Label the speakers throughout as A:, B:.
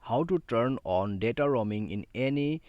A: how to turn on data roaming in any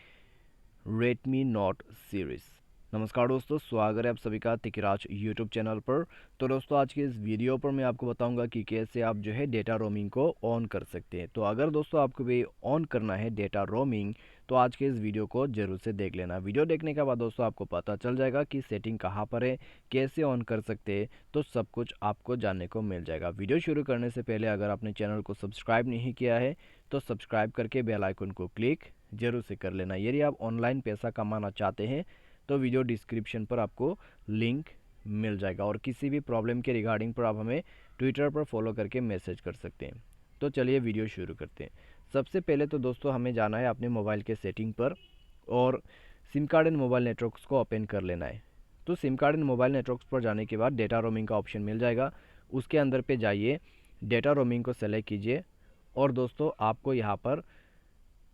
A: Redmi Note series. नमस्कार दोस्तों, स्वागत है आप सभी का तिकराज यूट्यूब चैनल पर। तो दोस्तों आज के इस वीडियो पर मैं आपको बताऊंगा कि कैसे आप जो है डेटा रोमिंग को ऑन कर सकते हैं। तो अगर दोस्तों आपको भी ऑन करना है डेटा रोमिंग तो आज के इस वीडियो को जरूर से देख लेना। वीडियो देखने के बाद दोस्तों आपको पता चल जाएगा कि सेटिंग कहाँ पर है, कैसे ऑन कर सकते हैं, तो सब कुछ आपको जानने को मिल जाएगा। वीडियो शुरू करने से पहले अगर आपने चैनल को सब्सक्राइब नहीं किया है तो सब्सक्राइब करके बेल आइकन को क्लिक जरूर से कर लेना। यदि आप ऑनलाइन पैसा कमाना चाहते हैं तो वीडियो डिस्क्रिप्शन पर आपको लिंक मिल जाएगा और किसी भी प्रॉब्लम के रिगार्डिंग पर आप हमें ट्विटर पर फॉलो करके मैसेज कर सकते हैं। तो चलिए वीडियो शुरू करते हैं। सबसे पहले तो दोस्तों हमें जाना है अपने मोबाइल के सेटिंग पर और SIM card and mobile networks को ओपन कर लेना है। तो SIM card and mobile networks पर जाने के बाद डेटा रोमिंग का ऑप्शन मिल जाएगा, उसके अंदर पे जाइए, डेटा रोमिंग को सेलेक्ट कीजिए और दोस्तों आपको यहाँ पर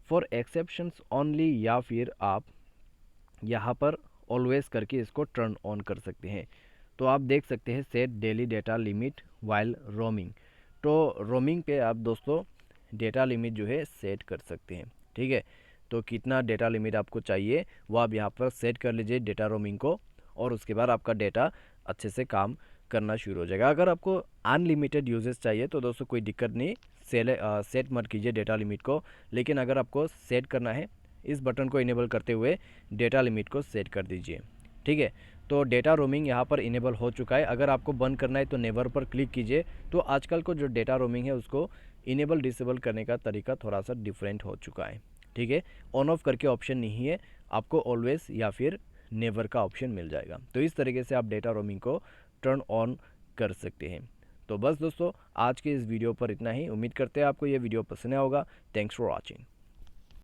A: फॉर एक्सेप्शंस ओनली या फिर आप यहाँ पर ऑलवेज करके इसको टर्न ऑन कर सकते हैं। तो आप देख सकते हैं set daily data limit while roaming. तो रोमिंग पे आप दोस्तों डेटा लिमिट जो है सेट कर सकते हैं। ठीक है, तो कितना डेटा लिमिट आपको चाहिए वो आप यहाँ पर सेट कर लीजिए डेटा रोमिंग को और उसके बाद आपका डेटा अच्छे से काम करना शुरू हो जाएगा। अगर आपको अनलिमिटेड यूजेस चाहिए तो दोस्तों कोई दिक्कत नहीं, सेट मत कीजिए डेटा लिमिट को। लेकिन अगर आपको सेट करना है इस बटन को इनेबल करते हुए डेटा लिमिट को सेट कर दीजिए। ठीक है, तो डेटा रोमिंग यहाँ पर इनेबल हो चुका है। अगर आपको बंद करना है तो नेवर पर क्लिक कीजिए। तो आजकल को जो डेटा रोमिंग है उसको इनेबल डिसेबल करने का तरीका थोड़ा सा डिफरेंट हो चुका है। ठीक है, ऑन ऑफ करके ऑप्शन नहीं है, आपको ऑलवेज या फिर नेवर का ऑप्शन मिल जाएगा। तो इस तरीके से आप डेटा रोमिंग को टर्न ऑन कर सकते हैं। तो बस दोस्तों आज के इस वीडियो पर इतना ही। उम्मीद करते हैं आपको ये वीडियो पसंद आया होगा। Thanks for watching.